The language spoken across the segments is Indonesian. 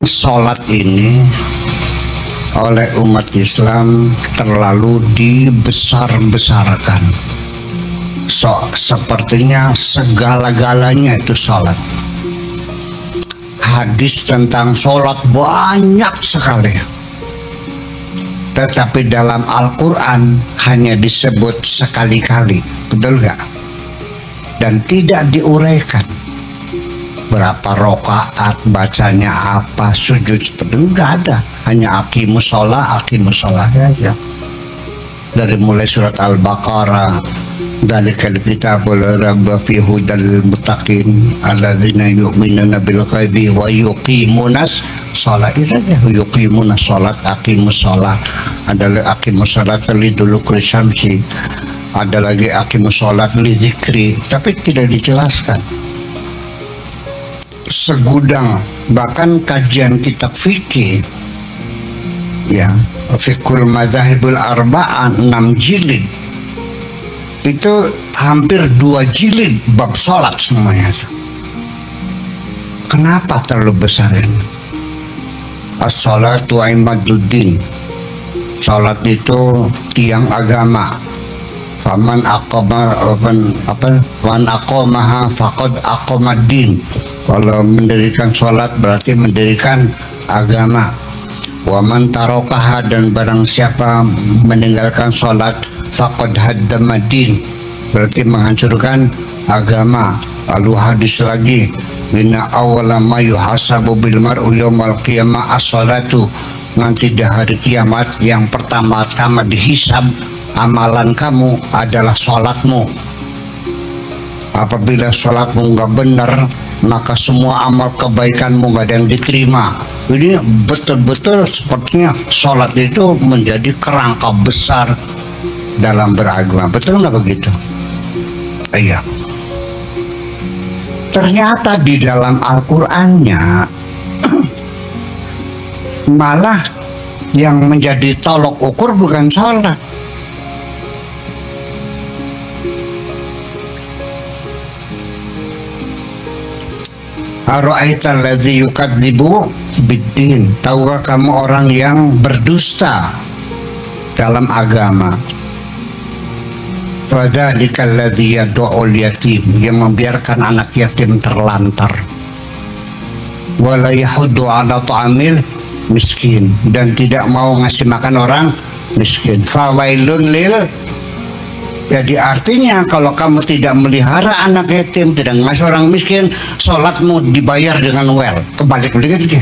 sholat ini oleh umat Islam terlalu dibesar-besarkan. Sepertinya segala-galanya itu sholat. Hadis tentang sholat banyak sekali, tetapi dalam Al-Quran hanya disebut sekali-kali, betul nggak? Dan tidak diuraikan berapa rokaat, bacanya apa, sujud seperti itu nggak ada. Hanya aqimus sholah saja. Dari mulai surat Al-Baqarah, dzalikal kitabul raiba fihi hudal muttaqin alladzina yu'minuna bil ghaibi wa yuqimunas sholat. Itu saja, yuqimunas sholat, aqimus sholah. Ada aqimus sholat liduluki syamsi, ada lagi aqimus sholat li dzikri, tapi tidak dijelaskan. Segudang, bahkan kajian kitab fikih ya, Fiqhul Madzhabul Arba'ah 6 jilid itu hampir 2 jilid bab sholat semuanya. Kenapa terlalu besar ini? As-sholatu imaduddin, sholat itu tiang agama. Faman aqamaha faqad aqamaddin. Kalau mendirikan sholat berarti mendirikan agama. Waman tarokaha, dan barang siapa meninggalkan sholat faqad haddamaddin, berarti menghancurkan agama. Lalu hadis lagi, inna awwala ma yuhasabu bil mar'u yaumal qiyamah as-sholatu. Nanti di hari kiamat yang pertama-tama dihisab amalan kamu adalah sholatmu. Apabila sholatmu nggak benar, maka semua amal kebaikanmu nggak ada yang diterima. Jadi betul-betul sepertinya sholat itu menjadi kerangka besar dalam beragama. Betul nggak begitu? Iya. Ternyata di dalam Al-Qur'annya malah yang menjadi tolok ukur bukan sholat. Ara'aital ladzi yukadzibu biddin. Tahukah kamu orang yang berdusta dalam agama? Fadzalikal ladzi yad'ul yatim, yang membiarkan anak yatim terlantar. Wala yahuddu 'ala ta'amil miskin, dan tidak mau ngasih makan orang miskin. Fawailun lil. Jadi artinya kalau kamu tidak melihara anak yatim, tidak ngasih orang miskin, sholatmu dibayar dengan well. Kebalik begitu.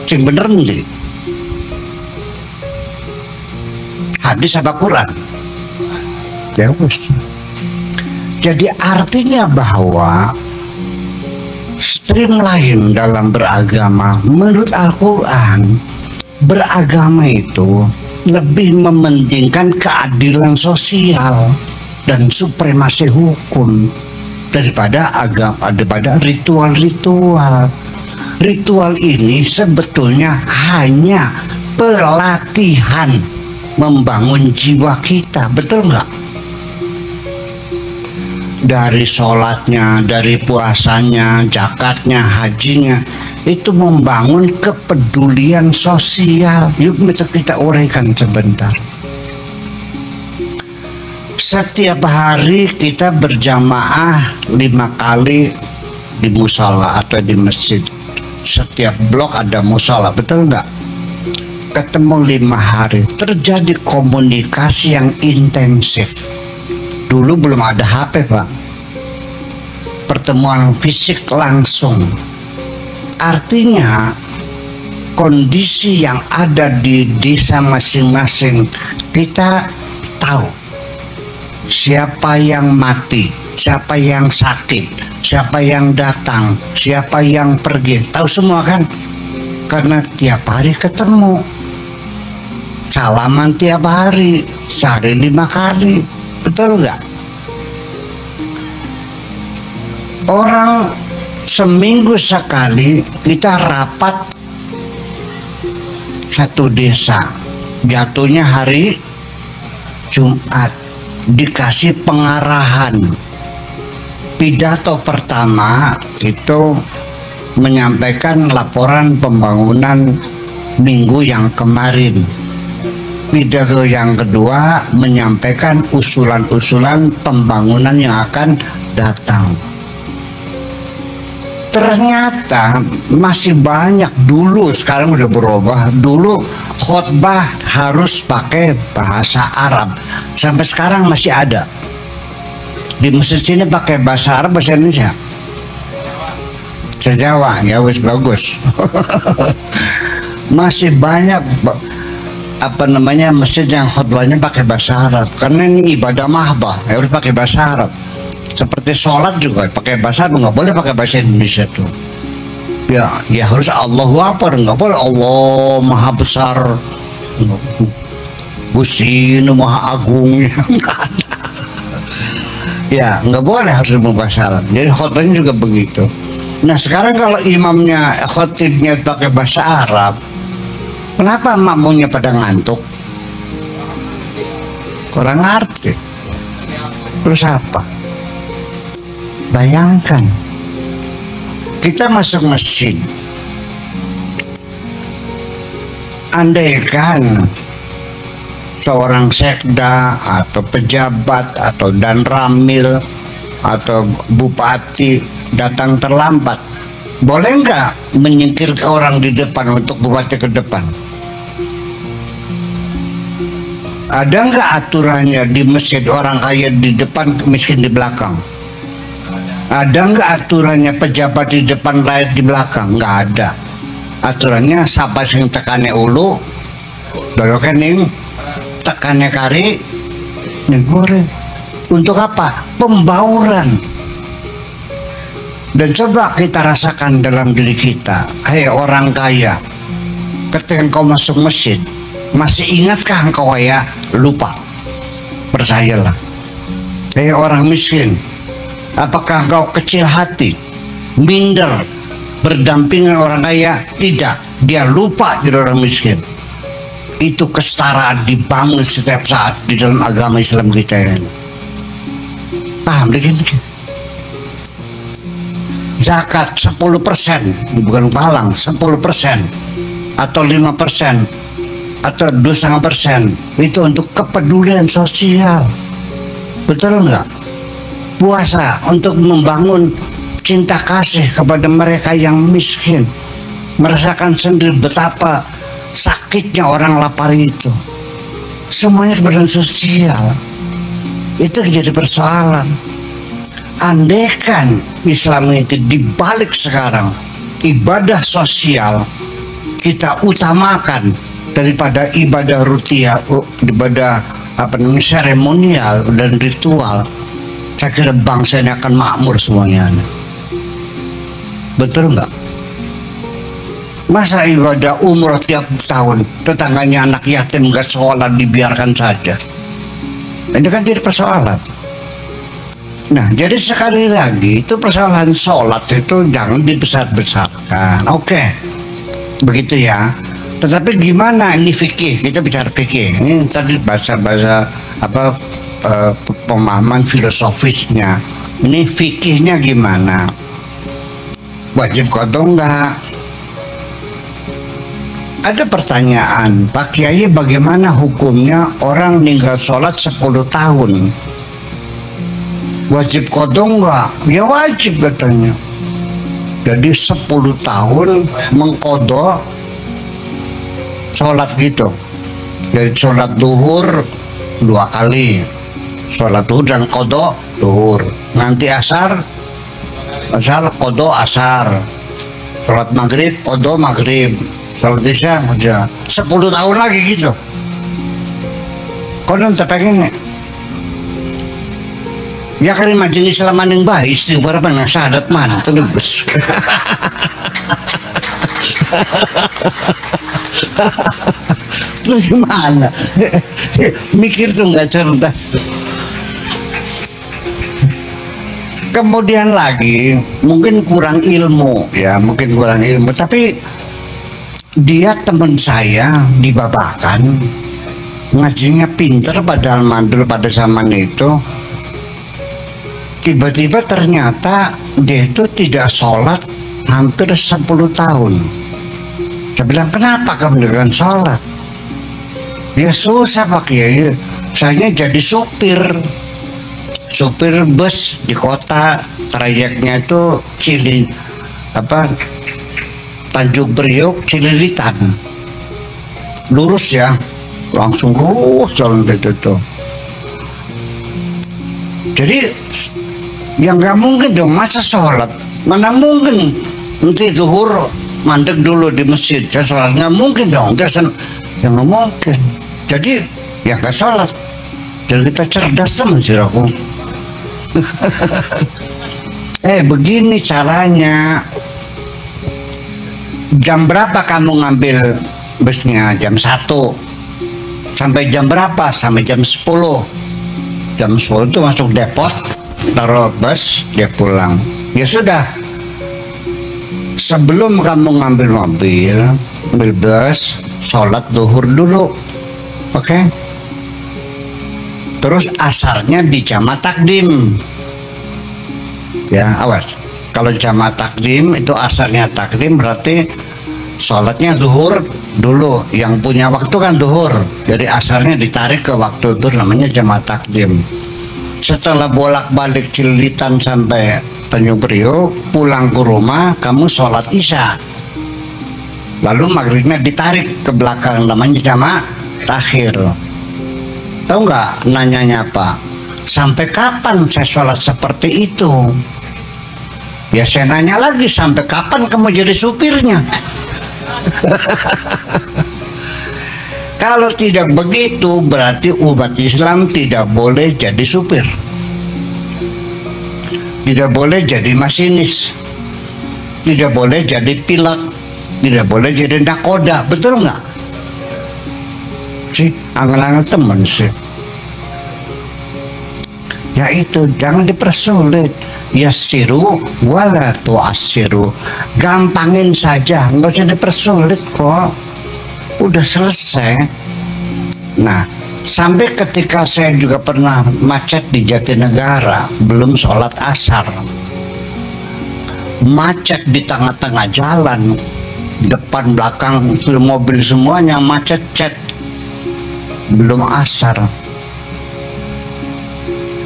Sing bener nanti. Hadis apa Quran? Ya bos. Jadi artinya bahwa streamline dalam beragama menurut Al-Quran, beragama itu lebih mementingkan keadilan sosial dan supremasi hukum daripada ritual-ritual. Ritual ini sebetulnya hanya pelatihan membangun jiwa kita, betul nggak? Dari sholatnya, dari puasanya, zakatnya, hajinya, itu membangun kepedulian sosial. Yuk kita uraikan sebentar. Setiap hari kita berjamaah 5 kali di musala atau di masjid. Setiap blok ada musala, betul nggak? Ketemu 5 hari, terjadi komunikasi yang intensif. Dulu belum ada HP, Pak. Pertemuan fisik langsung. Artinya kondisi yang ada di desa masing-masing, kita tahu siapa yang mati, siapa yang sakit, siapa yang datang, siapa yang pergi, tahu semua kan? Karena tiap hari ketemu, salaman tiap hari, sehari 5 kali, betul nggak? Orang seminggu sekali kita rapat satu desa, jatuhnya hari Jumat, dikasih pengarahan. Pidato pertama itu menyampaikan laporan pembangunan minggu yang kemarin. Pidato yang kedua menyampaikan usulan-usulan pembangunan yang akan datang. Ternyata masih banyak. Dulu, sekarang udah berubah. Dulu khotbah harus pakai bahasa Arab. Sampai sekarang masih ada. Di masjid sini pakai bahasa Arab, bahasa Indonesia. Bahasa Jawa, ya wis bagus. Masih banyak masjid yang khotbahnya pakai bahasa Arab. Karena ini ibadah mahbah, harus pakai bahasa Arab. Seperti sholat juga pakai bahasa Arab, nggak boleh pakai bahasa Indonesia tuh. Ya harus Allahu Akbar, nggak boleh Allah Maha Besar, Gusti Maha Agung. Ya nggak boleh, harus berbahasa Arab. Jadi khotbahnya juga begitu. Nah sekarang kalau imamnya khotibnya pakai bahasa Arab, kenapa makmumnya pada ngantuk? Kurang ngerti. Terus apa? Bayangkan, kita masuk masjid, andaikan seorang sekda atau pejabat atau dan ramil atau bupati datang terlambat, boleh nggak menyingkir orang di depan untuk bupati ke depan? Ada nggak aturannya di masjid orang kaya di depan, miskin di belakang? Ada nggak aturannya pejabat di depan, rakyat di belakang? Nggak ada. Aturannya siapa sing tekane ulu, dolokan ning tekane kari, ning goreng. Untuk apa? Pembauran. Dan coba kita rasakan dalam diri kita, hei orang kaya, ketika engkau masuk masjid, masih ingatkah engkau ya? Lupa. Percayalah. Hei orang miskin, apakah engkau kecil hati, minder, berdampingan orang kaya? Tidak, dia lupa jadi orang miskin. Itu kesetaraan dibangun setiap saat di dalam agama Islam kita ini. Paham begini? Zakat 10%, bukan palang, 10% atau 5% atau 2,5%, itu untuk kepedulian sosial. Betul nggak? Puasa untuk membangun cinta kasih kepada mereka yang miskin, merasakan sendiri betapa sakitnya orang lapar itu. Semuanya kepedulian sosial. Itu jadi persoalan. Andaikan Islam itu dibalik sekarang, ibadah sosial kita utamakan daripada ibadah rutia, ibadah seremonial dan ritual, saya kira bangsa ini akan makmur semuanya. Betul nggak? Masa ibadah umroh tiap tahun, tetangganya anak yatim nggak sekolah dibiarkan saja? Ini kan jadi persoalan. Nah, jadi sekali lagi itu persoalan sholat itu jangan dibesar-besarkan. Oke, begitu ya. Tetapi gimana ini fikih? Kita bicara fikih. Ini tadi bahasa-bahasa pemahaman filosofisnya. Ini fikihnya gimana? Wajib qadha enggak? Ada pertanyaan, Pak Kiai, bagaimana hukumnya orang meninggal sholat 10 tahun? Wajib qadha enggak? Ya wajib katanya. Jadi 10 tahun mengqadha sholat gitu. Jadi sholat duhur 2 kali, sholat duhur dan qadha duhur. Nanti asar qadha asar, sholat maghrib qadha maghrib, sholat isya aja 10 tahun lagi gitu. Konon tak pengen ya kali majelis Islam yang baik istighfar mana syahadat mana terus. Terus gimana? Mikir tuh nggak cerdas. Kemudian lagi mungkin kurang ilmu ya, mungkin kurang ilmu, tapi dia teman saya di Babakan, ngajinya pinter padahal mandul pada zaman itu. Tiba-tiba ternyata dia itu tidak sholat hampir 10 tahun. Saya bilang, kenapa kamu dengan sholat? Ya susah Pak Kiai, saya jadi supir bus di kota, trayeknya itu Tanjung Priok Cililitan, lurus ya, langsung lurus jalan itu. Jadi yang nggak mungkin dong, masa sholat, mana mungkin nanti zuhur mandek dulu di masjid, saya sholat, nggak mungkin dong, yang nggak mungkin. Jadi ya nggak sholat. Jadi kita cerdas teman sih aku. Begini caranya. Jam berapa kamu ngambil busnya? Jam 1. Sampai jam berapa? Sampai jam 10. Jam 10 itu masuk depot, taruh bus, dia pulang. Ya sudah, sebelum kamu ngambil mobil bus, sholat zuhur dulu. Oke? Terus asarnya di jamaah takdim. Ya, awas. Kalau jamaah takdim itu asarnya takdim, berarti sholatnya zuhur dulu. Yang punya waktu kan zuhur, jadi asarnya ditarik ke waktu itu, namanya jamaah takdim. Setelah bolak-balik Cililitan sampai Tanjung Priok, pulang ke rumah kamu sholat isya, lalu maghribnya ditarik ke belakang, namanya jamaah takhir. Tahu nggak nanyanya apa? Sampai kapan saya sholat seperti itu? Ya saya nanya lagi, sampai kapan kamu jadi supirnya? Kalau tidak begitu, berarti umat Islam tidak boleh jadi supir, tidak boleh jadi masinis, tidak boleh jadi pilot, tidak boleh jadi nakoda. Betul nggak? Sih, angan-angan teman sih. Ya itu, jangan dipersulit. Yassiru wala tu'assiru, gampangin saja, nggak usah dipersulit kok, udah selesai. Nah, sampai ketika saya juga pernah macet di Jatinegara, belum sholat asar, macet di tengah-tengah jalan, depan belakang mobil semuanya macet-cet, belum asar.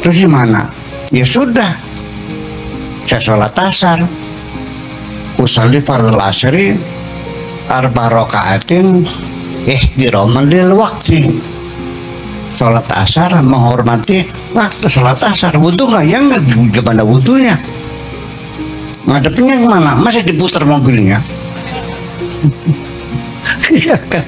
Terus gimana? Ya sudah, saya sholat asar, usolli fardhu asri arba rakaatin ihtiraman lil waqti. Sholat asar menghormati waktu sholat asar. Wudu nggak? Ya nggak, gimana wudunya? Ngadepnya kemana? Masih diputar mobilnya. Iya kan?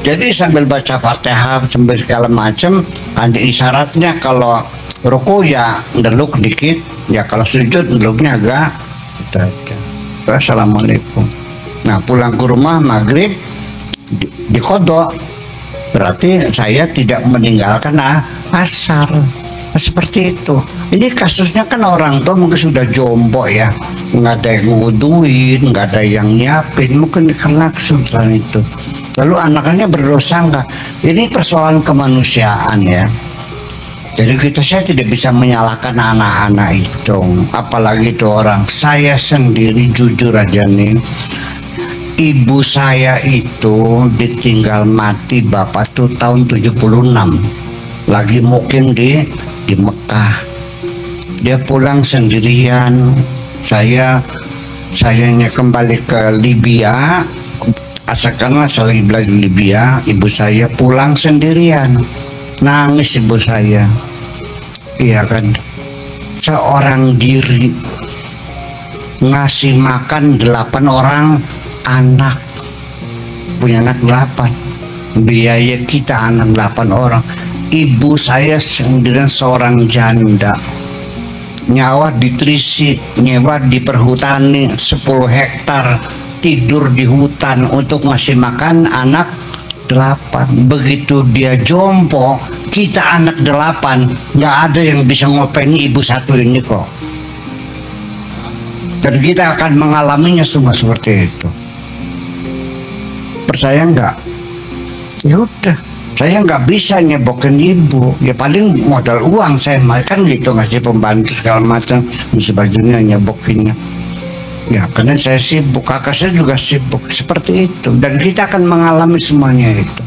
Jadi sambil baca Fatihah, sambil segala macam, ada isyaratnya. Kalau ruku ya ndeluk dikit, ya kalau sujud ndeluknya agak gitu. Assalamualaikum. Nah, pulang ke rumah maghrib dikodok, berarti saya tidak meninggalkan asar. Seperti itu. Ini kasusnya kan orang tua mungkin sudah jompo ya, nggak ada yang nguduin, nggak ada yang nyiapin, mungkin kena kesulitan itu. Lalu anaknya berdosa nggak? Ini persoalan kemanusiaan ya. Jadi saya tidak bisa menyalahkan anak-anak itu, apalagi itu orang. Saya sendiri jujur aja nih, ibu saya itu ditinggal mati bapak tuh tahun 76, lagi mukim di Mekah. Dia pulang sendirian. Sayanya kembali ke Libya, asalkanlah saya lagi Libya, ibu saya pulang sendirian. Nangis ibu saya. Iya kan, seorang diri ngasih makan 8 orang anak, punya anak 8, biaya kita anak 8 orang. Ibu saya sendirian seorang janda, nyawa di Trisi, nyewa di perhutani 10 hektar, tidur di hutan untuk ngasih makan anak 8. Begitu dia jompo, kita anak 8, nggak ada yang bisa ngopeni ibu satu ini kok. Dan kita akan mengalaminya semua seperti itu. Percaya nggak? Ya udah, saya nggak bisa nyebokin ibu. Ya paling modal uang saya kan gitu, ngasih pembantu segala macam, bisa bajunya nyebokinnya. Ya, karena saya sibuk, kakak saya juga sibuk seperti itu, dan kita akan mengalami semuanya itu.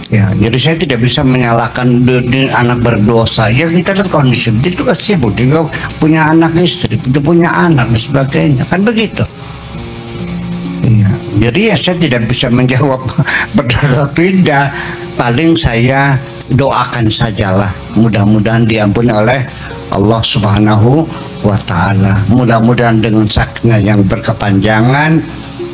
Ya, jadi saya tidak bisa menyalahkan anak berdosa. Ya kita lihat kondisi dia juga sibuk, juga punya anak istri, punya anak dan sebagainya, kan begitu. Ya, jadi ya saya tidak bisa menjawab berdosa tidak. Paling saya doakan sajalah, mudah-mudahan diampuni oleh Allah Subhanahu wa Ta'ala. Mudah-mudahan dengan sakitnya yang berkepanjangan,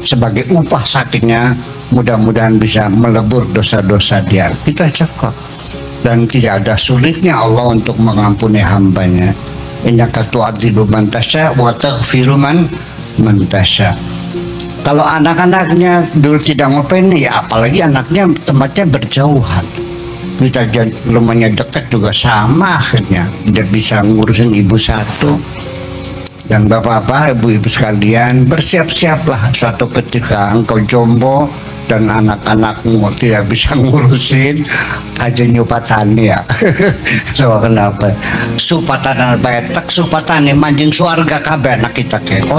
sebagai upah sakitnya, mudah-mudahan bisa melebur dosa-dosa dia. Kita cakap, dan tidak ada sulitnya Allah untuk mengampuni hambanya. Innaka tu'adzibu man tasya wa taghfiru man tasya. Kalau anak-anaknya dulu tidak ngapain, ya apalagi anaknya tempatnya berjauhan. Kita rumahnya dekat juga sama, akhirnya tidak bisa ngurusin ibu satu. Dan bapak-bapak, ibu-ibu sekalian, bersiap-siaplah suatu ketika engkau jombo dan anak-anakmu tidak bisa ngurusin, aja nyupatani ya. So kenapa? Supatan albaetak, supatani manjing suarga kabeh anak kita kayak